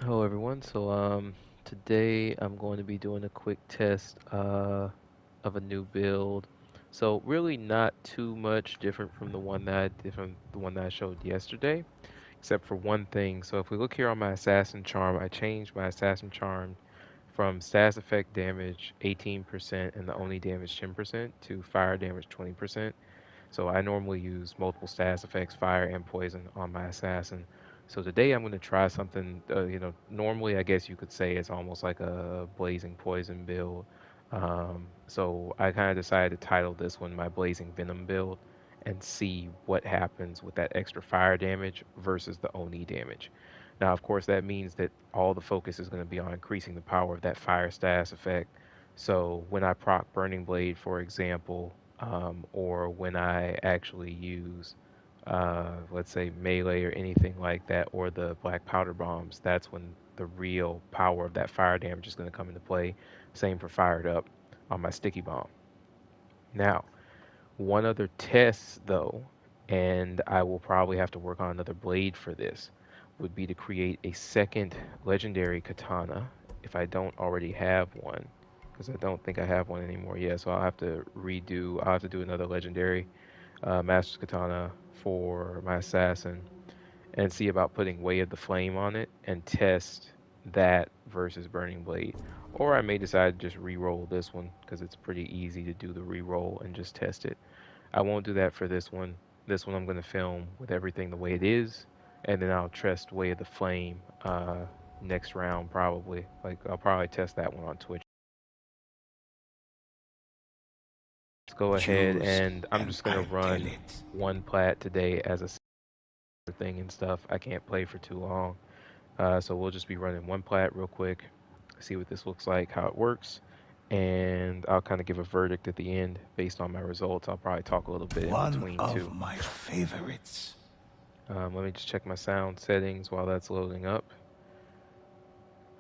Hello everyone. Today I'm going to be doing a quick test of a new build. So really not too much different from the one that I showed yesterday, except for one thing. So if we look here on my assassin charm, I changed my assassin charm from status effect damage 18% and the only damage 10% to fire damage 20%. So I normally use multiple status effects, fire and poison on my assassin. So today I'm going to try something, normally I guess you could say it's almost like a blazing poison build. So I kind of decided to title this one my blazing venom build and see what happens with that extra fire damage versus the Oni damage. Now, of course, that means that all the focus is going to be on increasing the power of that fire status effect. So when I proc Burning Blade, for example, or when I actually use, let's say, melee or anything like that, or the black powder bombs, that's when the real power of that fire damage is going to come into play. Same for fired up on my sticky bomb. Now, one other test though, and I will probably have to work on another blade for this, would be to create a second legendary katana if I don't already have one, because I don't think I have one anymore. Yeah, so I'll have to do another legendary Master's Katana for my assassin and see about putting Way of the Flame on it and test that versus Burning Blade. Or I may decide to just re-roll this one because it's pretty easy to do the re-roll and just test it. I won't do that for this one. This one I'm going to film with everything the way it is, and then I'll test Way of the Flame next round probably. Like I'll probably test that one on Twitch. Let's go ahead Choose and I'm and just going to I'll kill run it. one plat today as a thing and stuff. I can't play for too long. So we'll just be running one plat real quick, see what this looks like, how it works, and I'll kind of give a verdict at the end based on my results. I'll probably talk a little bit in One between of too. my favorites. Let me just check my sound settings while that's loading up.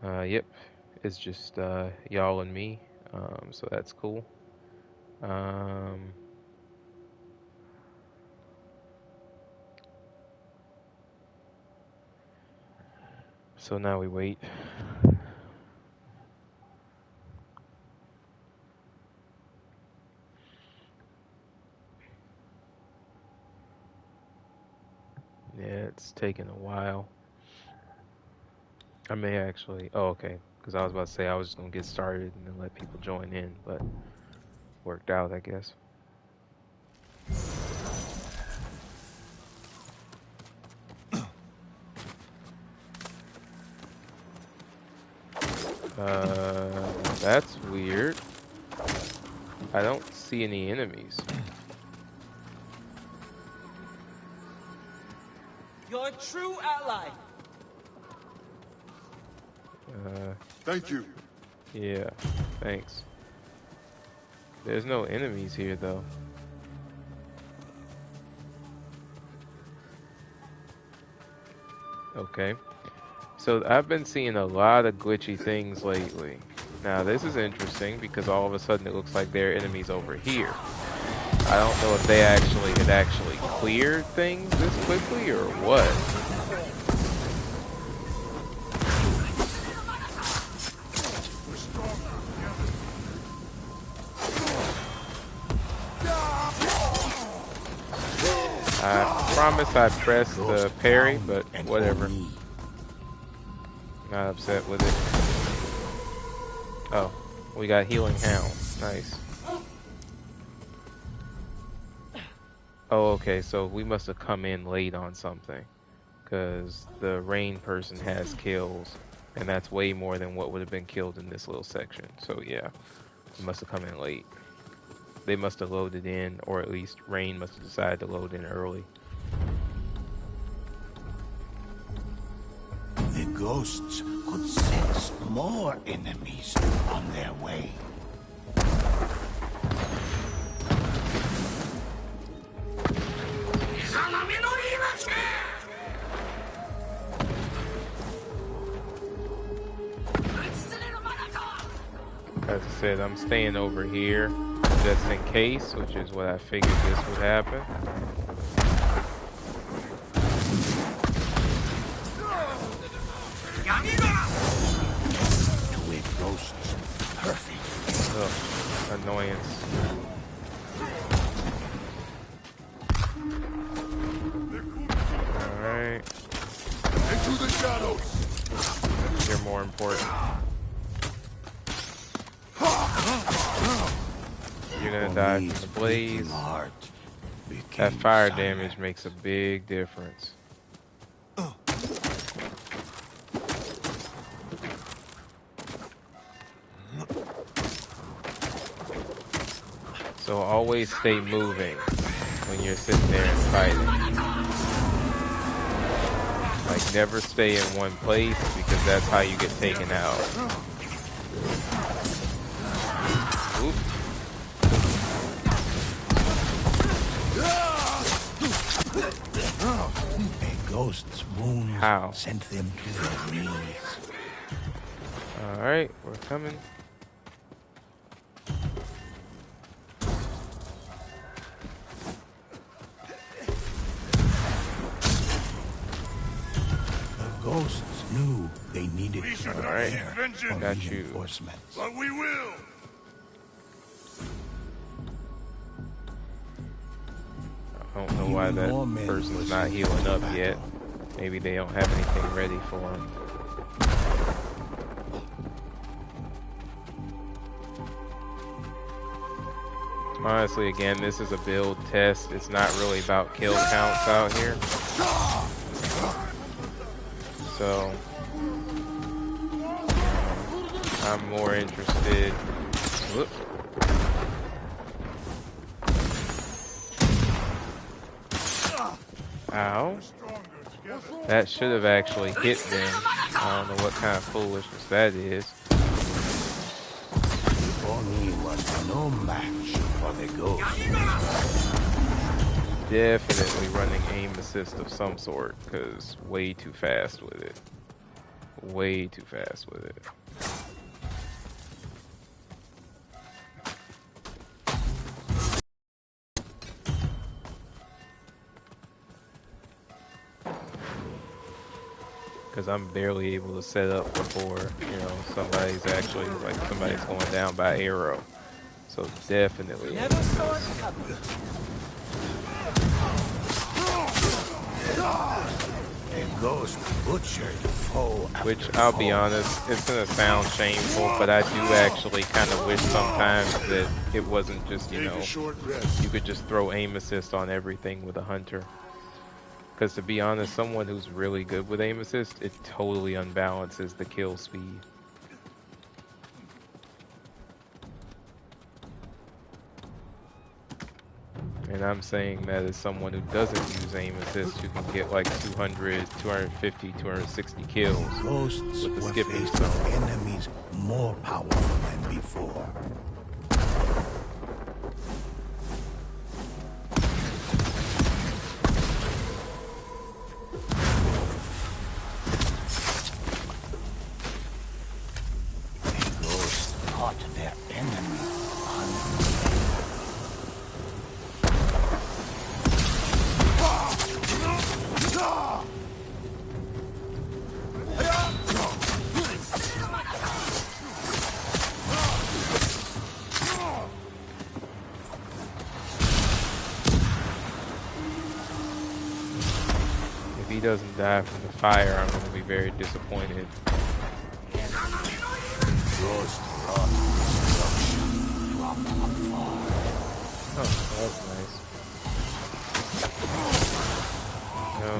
Yep, it's just y'all and me, so that's cool. Um, so now we wait. Yeah, it's taking a while. I may actually. Oh, okay. Because I was about to say I was just gonna get started and then let people join in, but worked out, I guess. That's weird. I don't see any enemies. You're a true ally. Uh, Thank you. yeah. Thanks. There's no enemies here though. Okay. So I've been seeing a lot of glitchy things lately. Now this is interesting because all of a sudden it looks like there are enemies over here. I don't know if they had actually cleared things this quickly or what. I promise I pressed the parry, but whatever. Not upset with it. Oh, we got healing hound. Nice. Oh, okay, so we must have come in late on something. Because the rain person has kills, and that's way more than what would have been killed in this little section. So yeah, we must have come in late. They must have loaded in, or at least Rain must have decided to load in early. The ghosts could sense more enemies on their way. As I said, I'm staying over here just in case, which is what I figured this would happen. annoyance. Alright. Into the shadows. You're more important. You're gonna die from the blaze. That fire damage makes a big difference. So always stay moving when you're sitting there and fighting. Like never stay in one place because that's how you get taken out. Oop. A ghost's wounds How? sent them to their knees. Alright, we're coming. The ghosts knew they needed to prepare for got you. reinforcements. But we will. I don't know why that person's not healing up yet. Maybe they don't have anything ready for him. Honestly, again, this is a build test. It's not really about kill counts out here. So, I'm more interested. Whoop. Ow. That should have actually hit them. I don't know what kind of foolishness that is. Oni was no match for the ghost. Definitely running aim assist of some sort, because way too fast with it. Way too fast with it. Because I'm barely able to set up before, you know, somebody's going down by arrow. So definitely. Never saw it coming. A ghost butchered foe. Which, I'll be honest, it's gonna sound shameful, but I do actually kind of wish sometimes that it wasn't just, you know, you could just throw aim assist on everything with a hunter. Because to be honest, someone who's really good with aim assist, it totally unbalances the kill speed. And I'm saying that as someone who doesn't use aim assist, who can get like 200, 250, 260 kills Ghosts with the were skipping faced stone. with enemies more powerful than before. The ghosts caught their enemy If he doesn't die from the fire, I'm going to be very disappointed. Ghost brought destruction from afar. Oh, that was nice. No.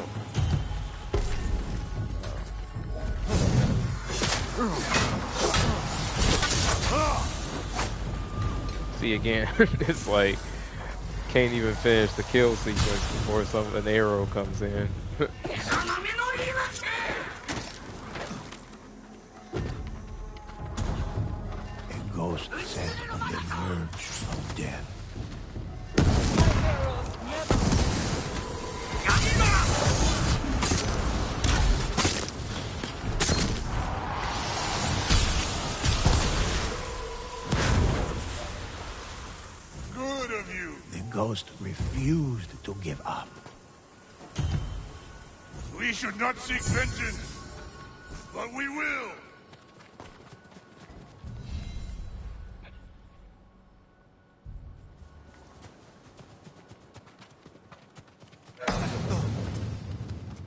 See, again, it's like, can't even finish the kill sequence before an arrow comes in. A ghost set on the verge of death. Good of you. The ghost refused to give up. We should not seek vengeance, but we will.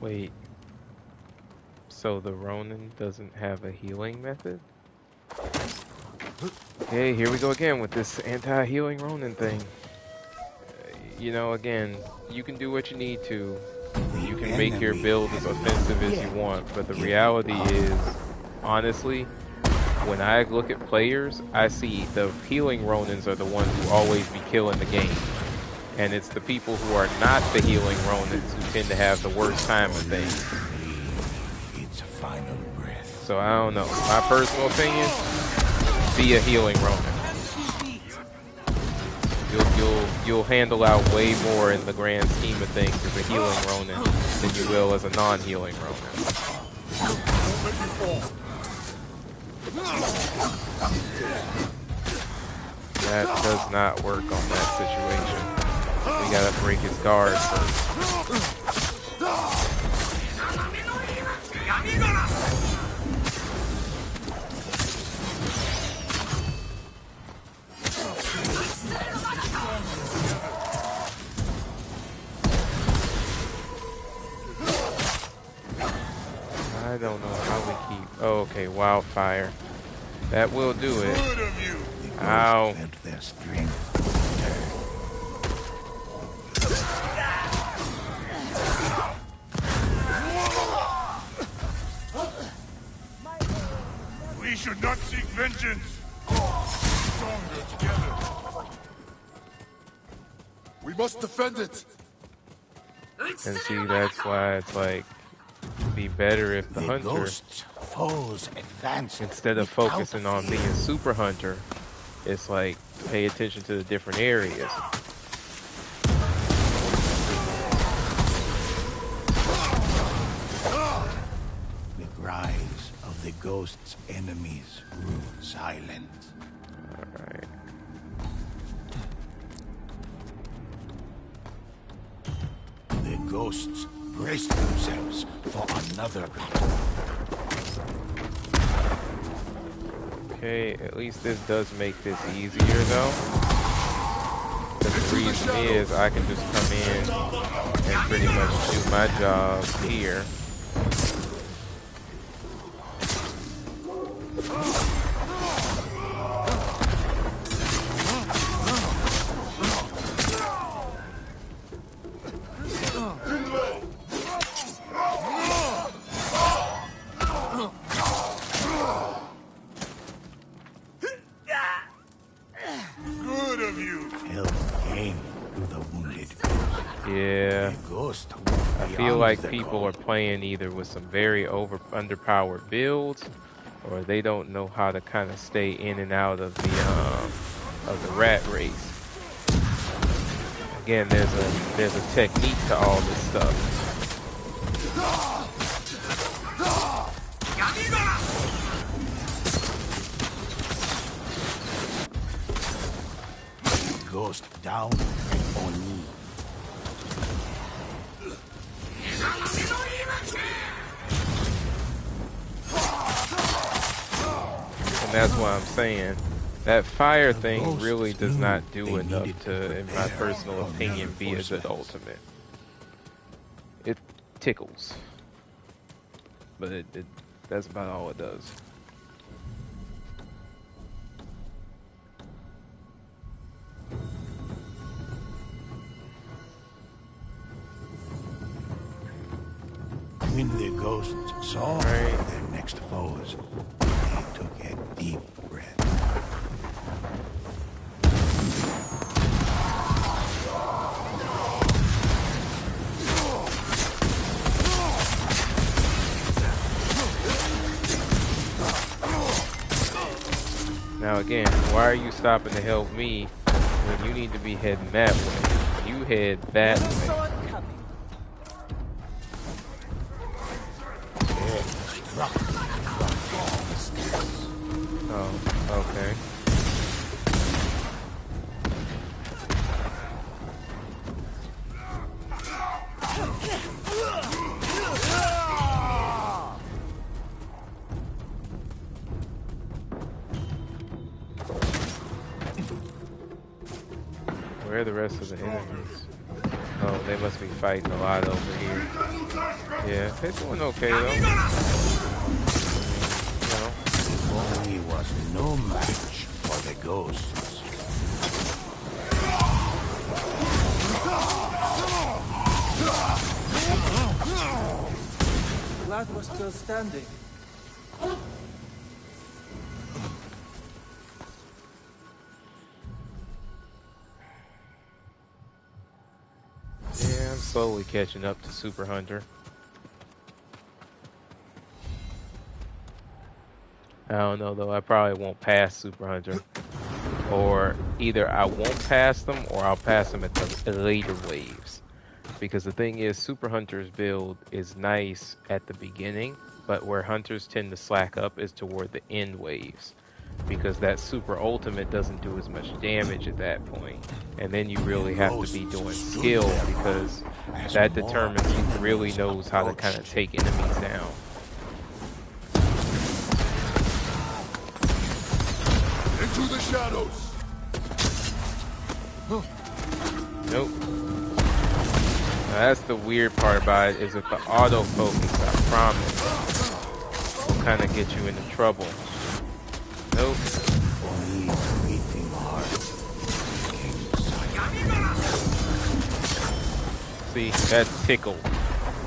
Wait, so the Ronin doesn't have a healing method? Okay, here we go again with this anti-healing Ronin thing. You know, again, you can do what you need to. You can make your build as offensive as you want, but the reality is, honestly, when I look at players, I see the healing Ronins are the ones who always be killing the game. And it's the people who are not the healing Ronins who tend to have the worst time of things. Its final breath. So I don't know. My personal opinion, be a healing Ronin. You'll handle out way more in the grand scheme of things as a healing Ronin than you will as a non-healing Ronin. That does not work on that situation. We gotta break his guard first. I don't know how we keep... Oh, okay, wildfire. That will do it. Ow. Felt their strength. We should not seek vengeance. Stronger together. We must defend it. And see, that's why it's like, it'd be better if the hunter, Ghosts, foes advance instead of without focusing on being fear. super hunter, it's like, pay attention to the different areas. The cries of the ghost's enemies grew silent. Alright. The ghosts braced themselves for another battle. Okay, at least this does make this easier though. Because the reason is I can just come in and pretty much do my job here. Good of you. Help came to the wounded ghost. Yeah. The ghost I feel like people are playing either with some very underpowered builds, or they don't know how to kind of stay in and out of the rat race. Again, there's a technique to all this stuff. ghost down on me. And that's what I'm saying. That fire thing really does not do enough to, in my personal opinion, be a good ultimate. It tickles. But that's about all it does. When the ghosts saw their next foes, they took a deep breath. Now again, why are you stopping to help me when you need to be heading that way? You head that way. Oh, okay. Where are the rest of the enemies? Oh, they must be fighting a lot over here. Yeah, they're doing okay though. He was no match for the ghosts. Glad we're still standing. Yeah, I'm slowly catching up to Super Hunter. I don't know though, I probably won't pass Super Hunter. Or either I won't pass them or I'll pass them at the later waves. Because the thing is, Super Hunter's build is nice at the beginning, but where Hunters tend to slack up is toward the end waves. Because that Super Ultimate doesn't do as much damage at that point. And then you really have to be doing skill because that determines who really knows how to kind of take enemies down. Into the shadows. Nope. Now that's the weird part about it, is that the autofocus, I promise, will kind of get you into trouble. Nope. See, that tickled.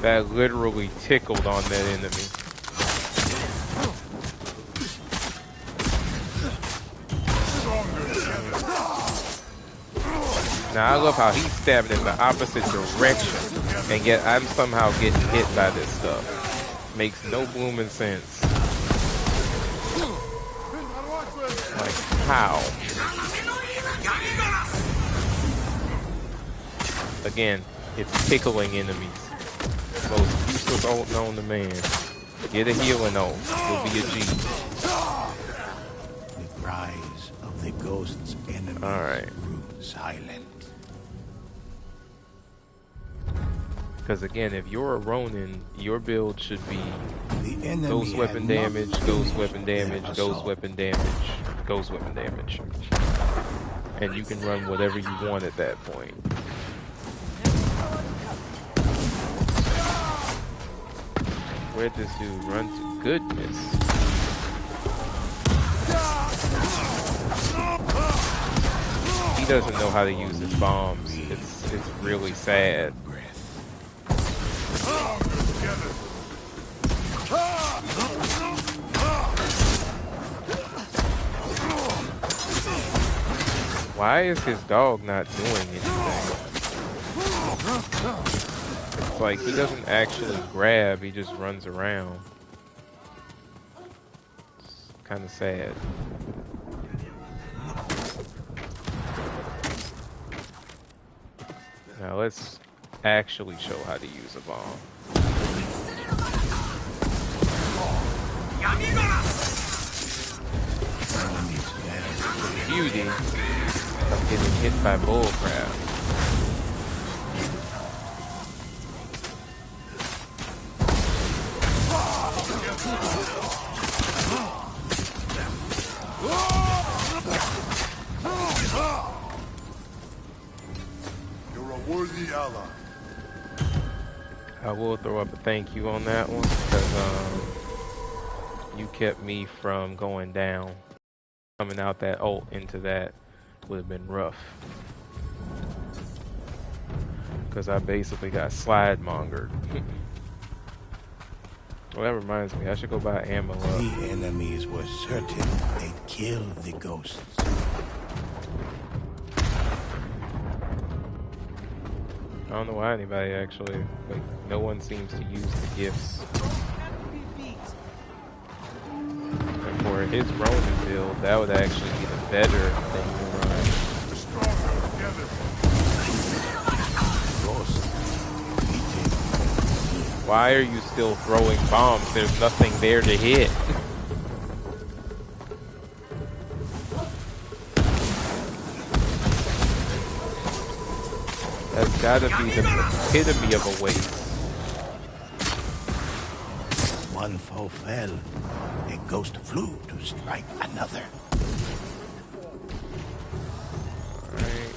That literally tickled on that enemy. Now I love how he's stabbing in the opposite direction, and yet I'm somehow getting hit by this stuff. Makes no blooming sense. Like, how? Again, it's tickling enemies. Most useless ult known to man. Get a healing ult. You'll be a G. The cries of the ghost's enemies grew silent. Because again, if you're a Ronin, your build should be ghost weapon had damage, not ghost finished weapon their damage, ghost assault. weapon damage, ghost weapon damage. And you can run whatever you want at that point. Where'd this dude run to? Goodness. He doesn't know how to use his bombs. It's really sad. Why is his dog not doing anything? It's like he doesn't actually grab, he just runs around. It's kind of sad. Now let's actually show how to use a bomb. Beauty of getting hit by bullcrap. You're a worthy ally. I will throw up a thank you on that one because you kept me from going down. Coming out that ult into that would have been rough. Because I basically got slide mongered. Well, that reminds me, I should go buy ammo up. The enemies were certain they'd kill the ghosts. I don't know why anybody actually, like, no one seems to use the gifts. And for his Ronin build, that would actually be the better thing to run. We're stronger together. Why are you still throwing bombs? There's nothing there to hit. That's gotta be the epitome of a waste. One foe fell, a ghost flew to strike another. Alright.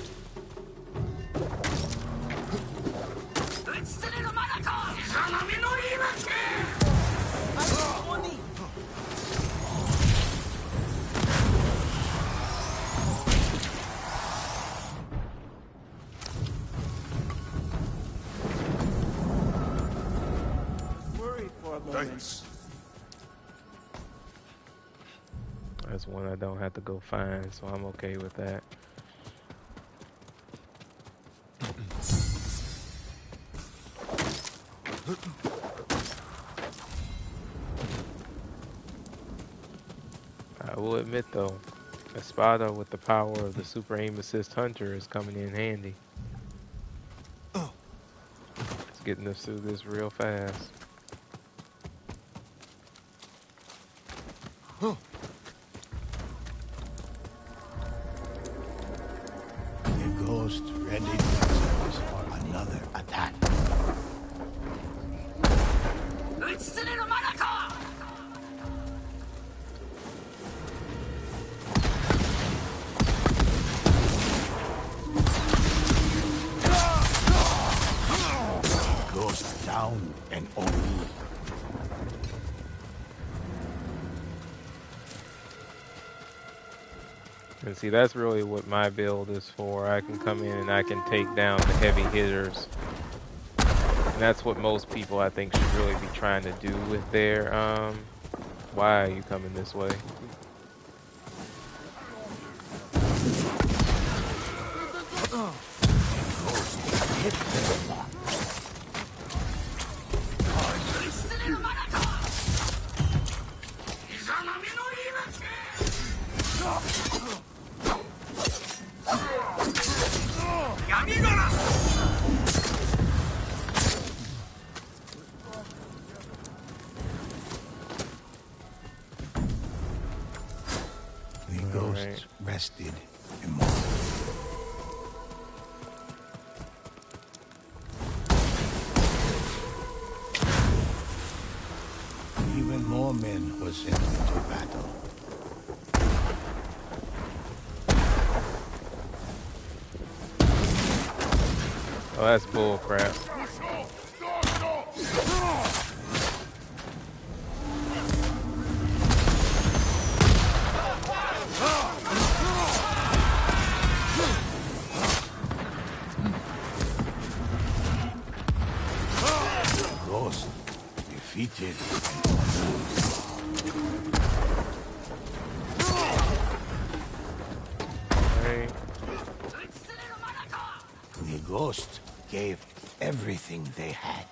That's one I don't have to go find, so I'm okay with that. I will admit though, Espada with the power of the Super Aim Assist Hunter is coming in handy. It's getting us through this real fast. The ghost readied themselves for another attack. Ghost down and only. And see, that's really what my build is for. I can come in and I can take down the heavy hitters. And that's what most people, I think, should really be trying to do with their, why are you coming this way? The ghosts rested immortal. Even more men were sent into battle. Oh, that's bull crap. Ghost defeated. Right. The ghost gave everything they had.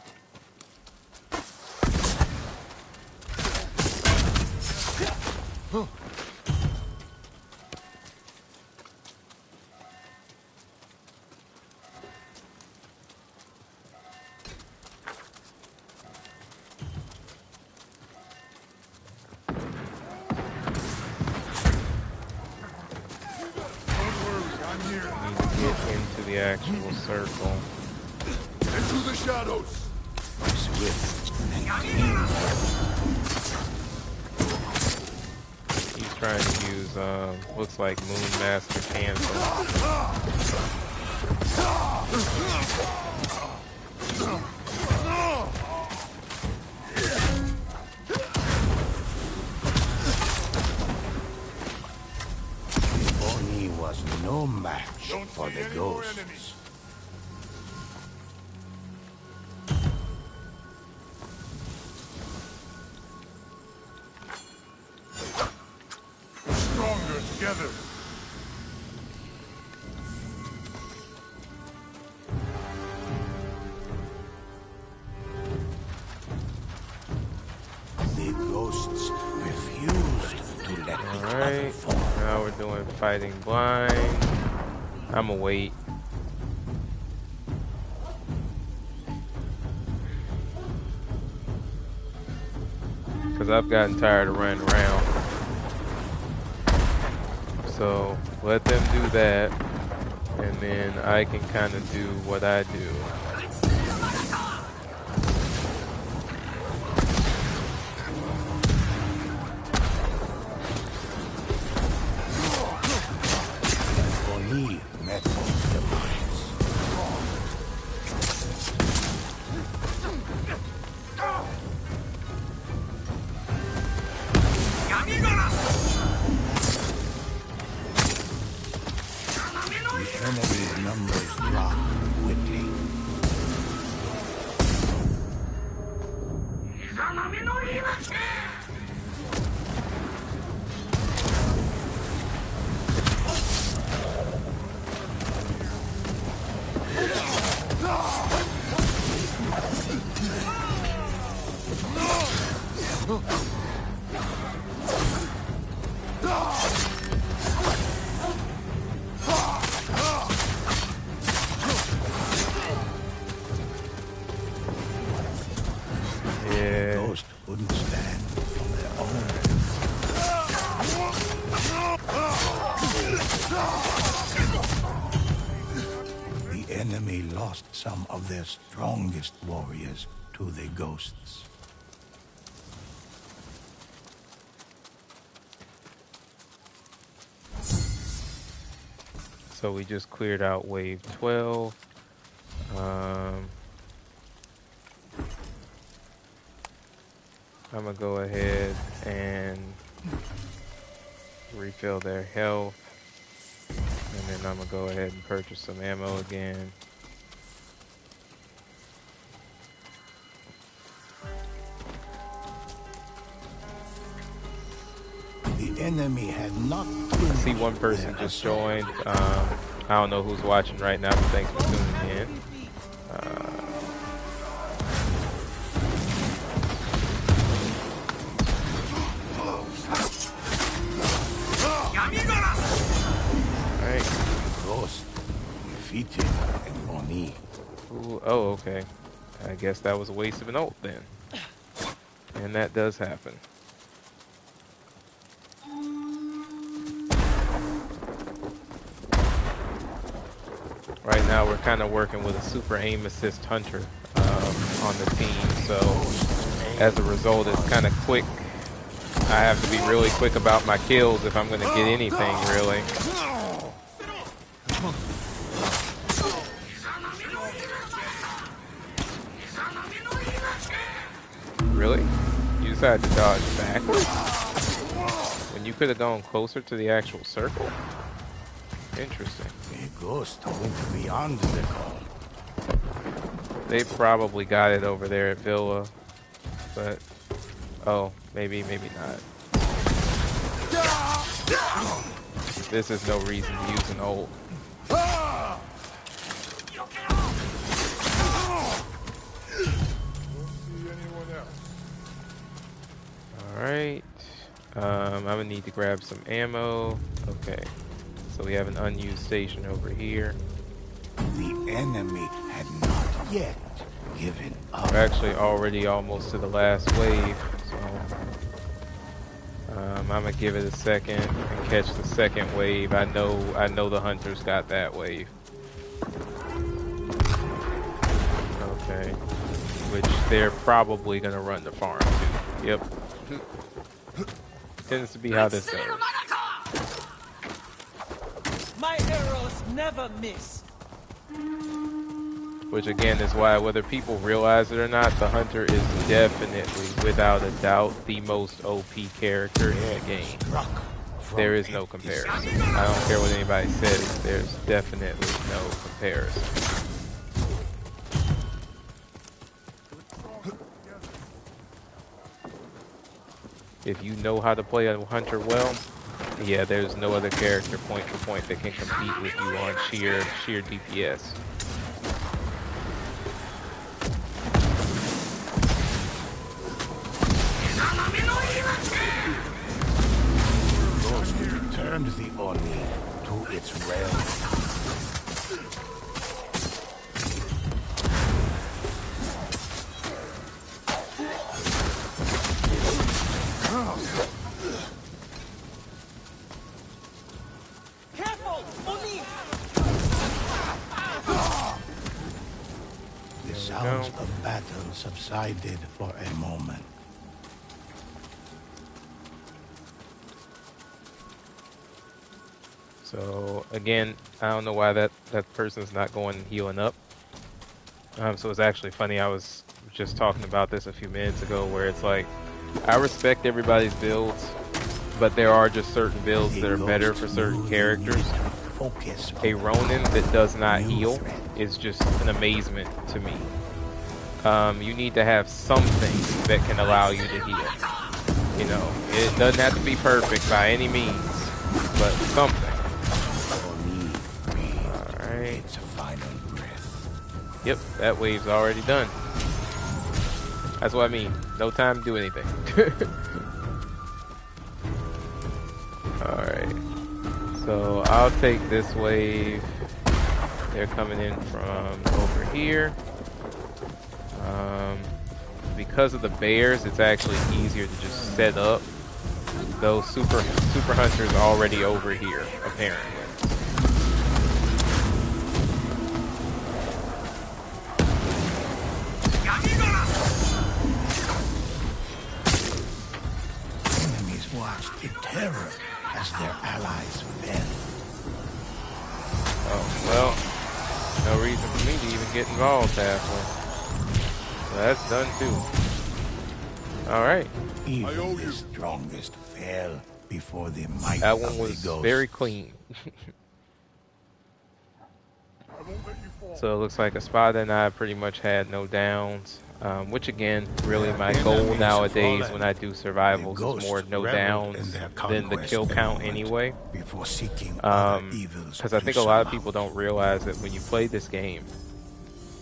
Need to get into the actual circle. Into the shadows. Swift and clean. He's trying to use, looks like Moon Master Cancel. Oni was no match Don't for see the any more ghosts. enemies. Stronger together. The ghosts refused to let the other Alright, fall. now we're doing fighting blind. I'ma wait. Because I've gotten tired of running around. So let them do that. And then I can kind of do what I do. Oni met demise. The enemy's numbers dropped quickly. The enemy lost some of their strongest warriors to the ghosts. So we just cleared out wave 12. I'm gonna go ahead and refill their health, and then I'm gonna go ahead and purchase some ammo again. The enemy had not. I see one person just joined. I don't know who's watching right now, but thanks for tuning in. Defeated and Oni. Ooh, oh, okay. I guess that was a waste of an ult then. And that does happen. Right now we're kind of working with a super aim assist hunter on the team, so as a result it's kind of quick. I have to be really quick about my kills if I'm going to get anything, really. Really? You decided to dodge backwards? When you could have gone closer to the actual circle? Interesting. The ghost went beyond the call. They probably got it over there at Villa, but oh, maybe not. This is no reason to use an ult. Alright, I'm gonna need to grab some ammo. Okay, so we have an unused station over here. The enemy had not yet given up. We're actually already almost to the last wave, so I'm gonna give it a second and catch the second wave. I know the hunters got that wave. Okay, which they're probably gonna run the farm too. Yep. Tends to be how this goes. My arrows never miss. Which again is why, whether people realize it or not, the hunter is definitely, without a doubt, the most OP character in the game. There is no comparison. I don't care what anybody says, there's definitely no comparison. If you know how to play a hunter well, yeah, there's no other character point for point that can compete with you on sheer DPS. Turned the Oni to its realm. Careful, Oni! The sounds of battle subsided for a moment. So again, I don't know why that person's not going and healing up. So it's actually funny, I was just talking about this a few minutes ago, where it's like, I respect everybody's builds, but there are just certain builds that are better for certain characters. A Ronin that does not heal is just an amazement to me. You need to have something that can allow you to heal. You know, it doesn't have to be perfect by any means, but something. Alright. Yep, that wave's already done. That's what I mean. No time to do anything. Alright. So I'll take this wave. They're coming in from over here. Because of the bears, it's actually easier to just set up those super hunters already over here, apparently. watched in terror as their allies fell. Oh, well, no reason for me to even get involved halfway. So that's done too. Alright. I Even owe the you. strongest fell before the might That one of the was very ghosts. clean. I won't let you fall. So it looks like Espada and I pretty much had no downs. Which again, really Their my goal enemies nowadays when fallen. I do The survivals is more ghosts no reveled in downs their than the conquest kill a count moment anyway. before seeking other Um, evils because I to think a lot of people surmount. don't realize that when you play this game,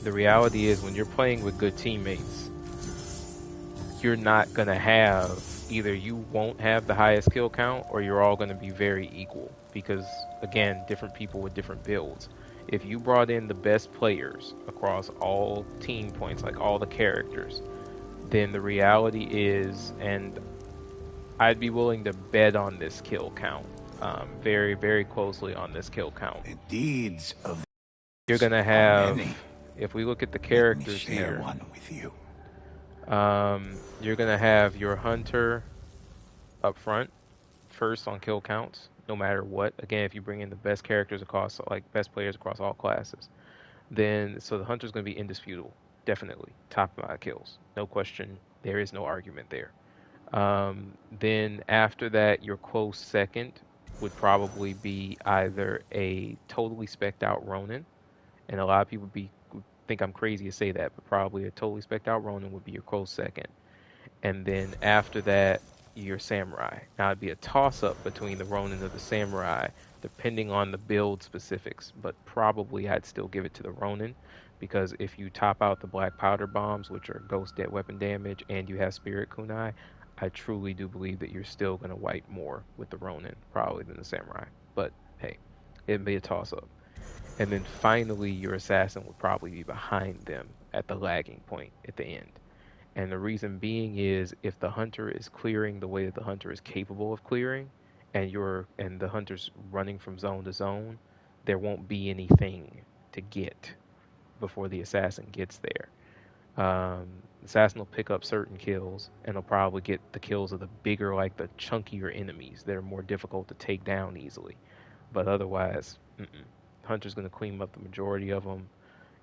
the reality is when you're playing with good teammates, you're not going to have either you won't have the highest kill count or you're all going to be very equal because again, different people with different builds. If you brought in the best players across all team points, like all the characters, then the reality is, and I'd be willing to bet on this kill count, very, very closely on this kill count. The deeds of You're these going to are have, many. if we look at the Let me characters share here, one with you. you're going to have your hunter up front first on kill counts, no matter what. Again, if you bring in the best characters across, like best players across all classes, then so the hunter's going to be indisputable, definitely top amount of kills, no question. There is no argument there. Then after that, your close second would probably be either a totally specced out Ronin, and a lot of people think I'm crazy to say that, but probably a totally specced out Ronin would be your close second, and then after that, your samurai. Now it'd be a toss up between the Ronin or the samurai, depending on the build specifics, but probably I'd still give it to the Ronin because if you top out the black powder bombs, which are ghost dead weapon damage, and you have spirit kunai, I truly do believe that you're still going to wipe more with the Ronin probably than the samurai. But hey, it'd be a toss up. And then finally, your assassin would probably be behind them at the lagging point at the end. And the reason being is if the hunter is clearing the way that the hunter is capable of clearing, and the hunter's running from zone to zone, there won't be anything to get before the assassin gets there. Assassin will pick up certain kills, and he'll probably get the kills of the bigger, like the chunkier enemies that are more difficult to take down easily. But otherwise, Hunter's going to clean up the majority of them.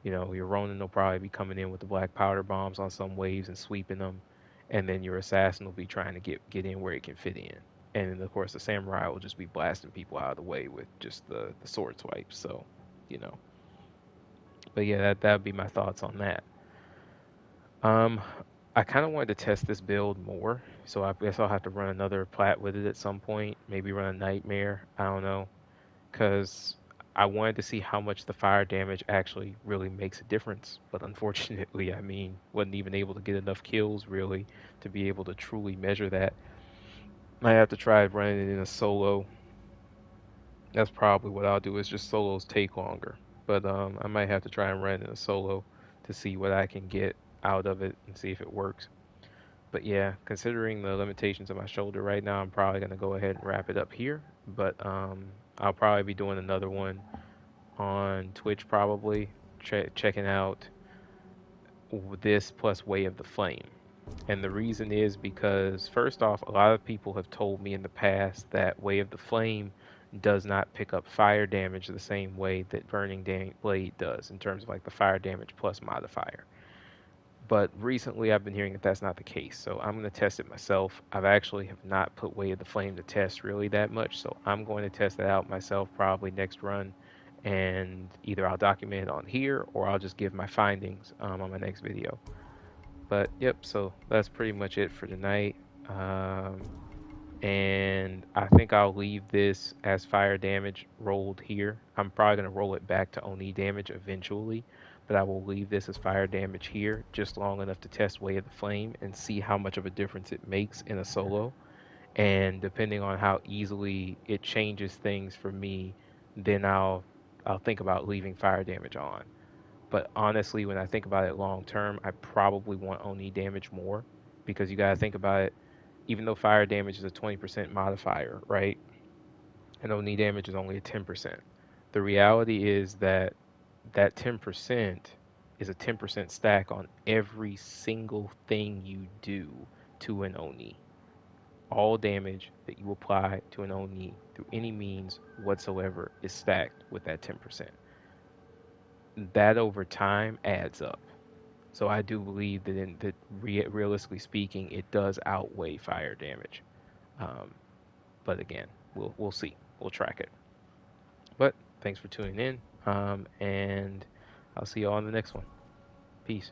You know, your Ronin will probably be coming in with the black powder bombs on some waves and sweeping them, and then your assassin will be trying to get in where it can fit in. And then of course the samurai will just be blasting people out of the way with just the sword swipes. So, you know. But yeah, that'd be my thoughts on that. Um, I kind of wanted to test this build more, so I guess I'll have to run another plat with it at some point. Maybe run a nightmare. I don't know, because I wanted to see how much the fire damage actually really makes a difference. But unfortunately, I mean, wasn't even able to get enough kills really to be able to truly measure that. I have to try running it in a solo. That's probably what I'll do. Is just solos take longer, but I might have to try and run it in a solo to see what I can get out of it and see if it works. But yeah, considering the limitations of my shoulder right now, I'm probably gonna go ahead and wrap it up here. But I'll probably be doing another one on Twitch probably, checking out this plus Way of the Flame. And the reason is because, first off, a lot of people have told me in the past that Way of the Flame does not pick up fire damage the same way that Blade does, in terms of like the fire damage plus modifier. But recently I've been hearing that that's not the case, so I'm going to test it myself. I've actually have not put Way of the Flame to test really that much, so I'm going to test it out myself probably next run, and either I'll document it on here or I'll just give my findings on my next video. But yep, so that's pretty much it for tonight. Um, and I think I'll leave this as fire damage rolled here. I'm probably going to roll it back to Oni damage eventually, but I will leave this as fire damage here just long enough to test Way of the Flame and see how much of a difference it makes in a solo. And depending on how easily it changes things for me, then I'll think about leaving fire damage on. But honestly, when I think about it long term, I probably want Oni damage more because you got to think about it. Even though fire damage is a 20% modifier, right? And Oni damage is only a 10%. The reality is that that 10% is a 10% stack on every single thing you do to an Oni. all damage that you apply to an Oni through any means whatsoever is stacked with that 10%. That over time adds up. So I do believe that realistically speaking, it does outweigh fire damage. Um, but again, we'll see. We'll track it. But thanks for tuning in, and I'll see you all on the next one. Peace.